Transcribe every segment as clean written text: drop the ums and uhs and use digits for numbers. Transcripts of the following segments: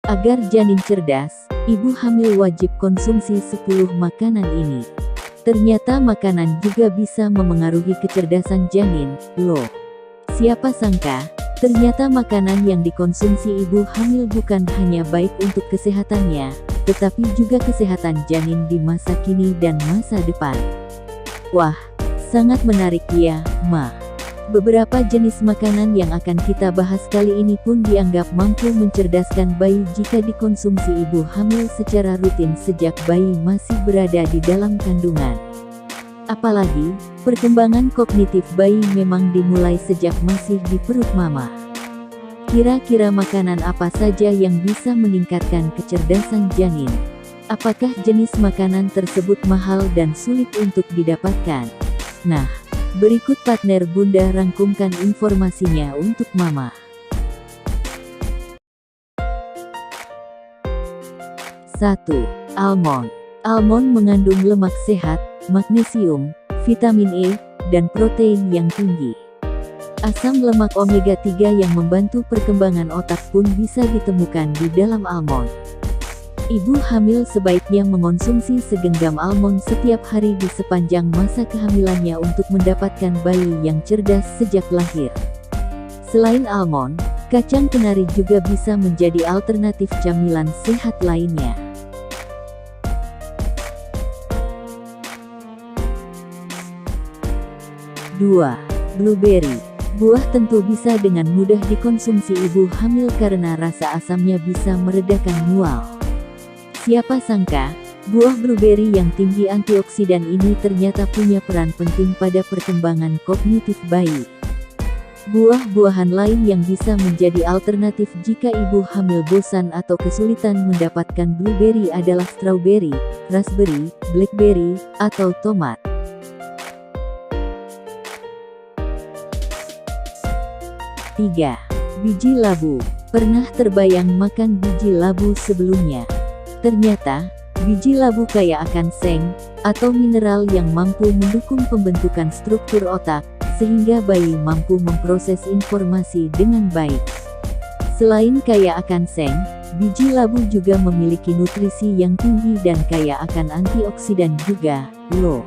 Agar janin cerdas, ibu hamil wajib konsumsi 10 makanan ini. Ternyata makanan juga bisa memengaruhi kecerdasan janin, loh. Siapa sangka, ternyata makanan yang dikonsumsi ibu hamil bukan hanya baik untuk kesehatannya, tetapi juga kesehatan janin di masa kini dan masa depan. Wah, sangat menarik ya, Ma. Beberapa jenis makanan yang akan kita bahas kali ini pun dianggap mampu mencerdaskan bayi jika dikonsumsi ibu hamil secara rutin sejak bayi masih berada di dalam kandungan. Apalagi, perkembangan kognitif bayi memang dimulai sejak masih di perut mama. Kira-kira makanan apa saja yang bisa meningkatkan kecerdasan janin? Apakah jenis makanan tersebut mahal dan sulit untuk didapatkan? Nah, berikut partner Bunda rangkumkan informasinya untuk Mama. 1. Almond. Almond mengandung lemak sehat, magnesium, vitamin E, dan protein yang tinggi. Asam lemak omega 3 yang membantu perkembangan otak pun bisa ditemukan di dalam almond. Ibu hamil sebaiknya mengonsumsi segenggam almond setiap hari di sepanjang masa kehamilannya untuk mendapatkan bayi yang cerdas sejak lahir. Selain almond, kacang kenari juga bisa menjadi alternatif camilan sehat lainnya. 2. Blueberry. Buah tentu bisa dengan mudah dikonsumsi ibu hamil karena rasa asamnya bisa meredakan mual. Siapa sangka, buah blueberry yang tinggi antioksidan ini ternyata punya peran penting pada perkembangan kognitif bayi. Buah-buahan lain yang bisa menjadi alternatif jika ibu hamil bosan atau kesulitan mendapatkan blueberry adalah strawberry, raspberry, blackberry, atau tomat. 3. Biji labu. Pernah terbayang makan biji labu sebelumnya? Ternyata, biji labu kaya akan seng, atau mineral yang mampu mendukung pembentukan struktur otak, sehingga bayi mampu memproses informasi dengan baik. Selain kaya akan seng, biji labu juga memiliki nutrisi yang tinggi dan kaya akan antioksidan juga, loh.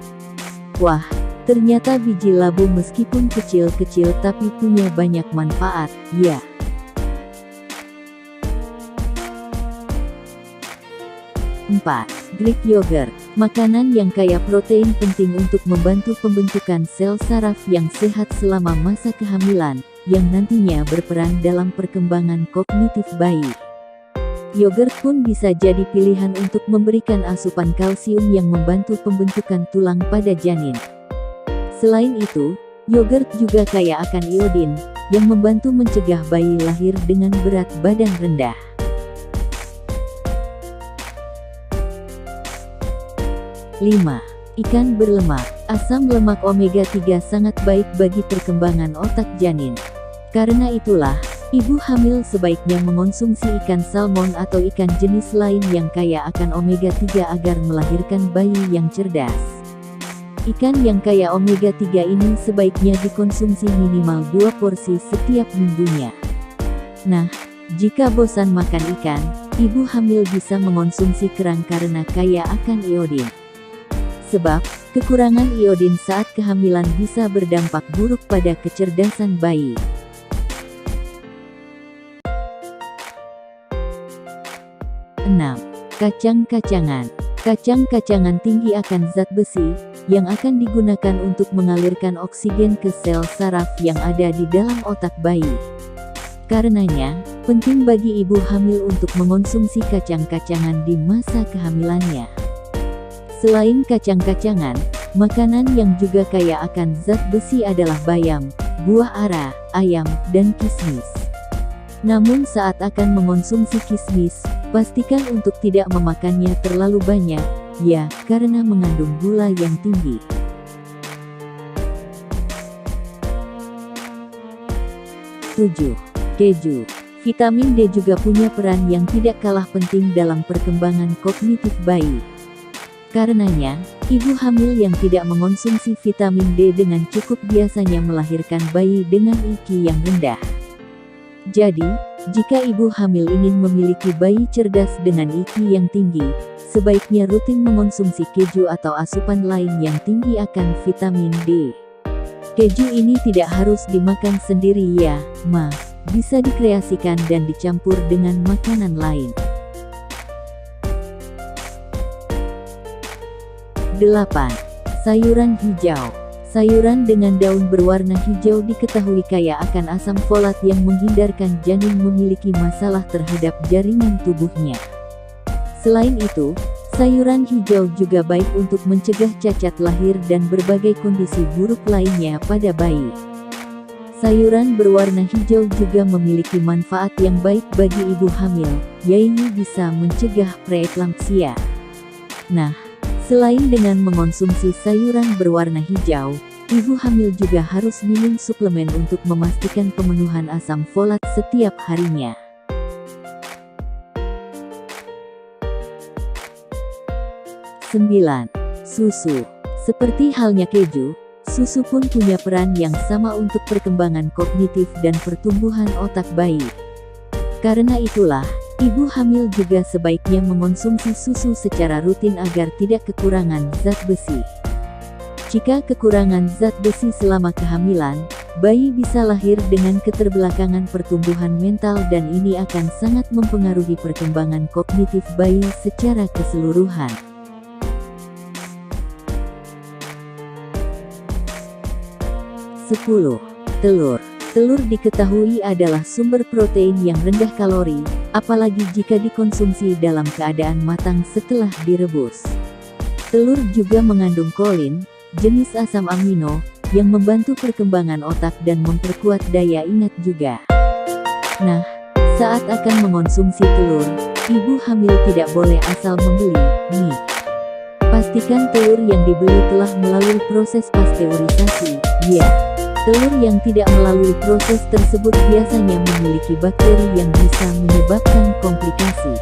Wah, ternyata biji labu meskipun kecil-kecil tapi punya banyak manfaat, ya. 4. Greek yogurt. Makanan yang kaya protein penting untuk membantu pembentukan sel saraf yang sehat selama masa kehamilan, yang nantinya berperan dalam perkembangan kognitif bayi. Yogurt pun bisa jadi pilihan untuk memberikan asupan kalsium yang membantu pembentukan tulang pada janin. Selain itu, yogurt juga kaya akan iodin, yang membantu mencegah bayi lahir dengan berat badan rendah. 5. Ikan berlemak. Asam lemak omega 3 sangat baik bagi perkembangan otak janin. Karena itulah, ibu hamil sebaiknya mengonsumsi ikan salmon atau ikan jenis lain yang kaya akan omega 3 agar melahirkan bayi yang cerdas. Ikan yang kaya omega 3 ini sebaiknya dikonsumsi minimal 2 porsi setiap minggunya. Nah, jika bosan makan ikan, ibu hamil bisa mengonsumsi kerang karena kaya akan iodin. Sebab, kekurangan iodin saat kehamilan bisa berdampak buruk pada kecerdasan bayi. 6. Kacang-kacangan. Kacang-kacangan tinggi akan zat besi, yang akan digunakan untuk mengalirkan oksigen ke sel saraf yang ada di dalam otak bayi. Karenanya, penting bagi ibu hamil untuk mengonsumsi kacang-kacangan di masa kehamilannya. Selain kacang-kacangan, makanan yang juga kaya akan zat besi adalah bayam, buah ara, ayam, dan kismis. Namun saat akan mengonsumsi kismis, pastikan untuk tidak memakannya terlalu banyak, ya, karena mengandung gula yang tinggi. 7. Keju. Vitamin D juga punya peran yang tidak kalah penting dalam perkembangan kognitif bayi. Karenanya, ibu hamil yang tidak mengonsumsi vitamin D dengan cukup biasanya melahirkan bayi dengan IQ yang rendah. Jadi, Jika ibu hamil ingin memiliki bayi cerdas dengan IQ yang tinggi, sebaiknya rutin mengonsumsi keju atau asupan lain yang tinggi akan vitamin D. Keju ini tidak harus dimakan sendiri ya, Ma. Bisa dikreasikan dan dicampur dengan makanan lain. 8. Sayuran hijau. Sayuran dengan daun berwarna hijau diketahui kaya akan asam folat yang menghindarkan janin memiliki masalah terhadap jaringan tubuhnya. Selain itu, sayuran hijau juga baik untuk mencegah cacat lahir dan berbagai kondisi buruk lainnya pada bayi. Sayuran berwarna hijau juga memiliki manfaat yang baik bagi ibu hamil, yaitu bisa mencegah preeklampsia. Nah, selain dengan mengonsumsi sayuran berwarna hijau, ibu hamil juga harus minum suplemen untuk memastikan pemenuhan asam folat setiap harinya. 9. Susu. Seperti halnya keju, susu pun punya peran yang sama untuk perkembangan kognitif dan pertumbuhan otak bayi. Karena itulah, ibu hamil juga sebaiknya mengonsumsi susu secara rutin agar tidak kekurangan zat besi. Jika kekurangan zat besi selama kehamilan, bayi bisa lahir dengan keterbelakangan pertumbuhan mental dan ini akan sangat mempengaruhi perkembangan kognitif bayi secara keseluruhan. 10. Telur. Telur diketahui adalah sumber protein yang rendah kalori, apalagi jika dikonsumsi dalam keadaan matang setelah direbus. Telur juga mengandung kolin, jenis asam amino, yang membantu perkembangan otak dan memperkuat daya ingat juga. Nah, saat akan mengonsumsi telur, ibu hamil tidak boleh asal membeli, nih. Pastikan telur yang dibeli telah melalui proses pasteurisasi, ya. Telur yang tidak melalui proses tersebut biasanya memiliki bakteri yang bisa menyebabkan komplikasi.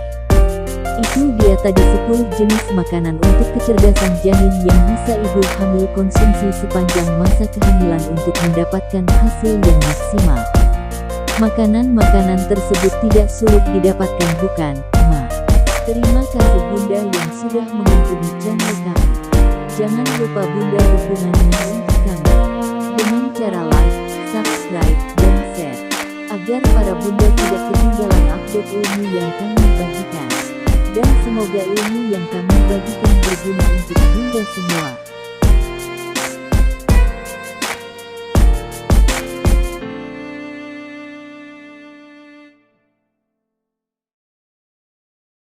Itu dia tadi 10 jenis makanan untuk kecerdasan janin yang bisa ibu hamil konsumsi sepanjang masa kehamilan untuk mendapatkan hasil yang maksimal. Makanan-makanan tersebut tidak sulit didapatkan bukan, Ma? Terima kasih Bunda yang sudah mengunjungi channel kami. Jangan lupa Bunda dukungannya untuk kami dengan cara like, subscribe, dan share, agar para bunda tidak ketinggalan update ilmu yang kami bagikan. Dan semoga ilmu yang kami bagikan berguna untuk bunda semua.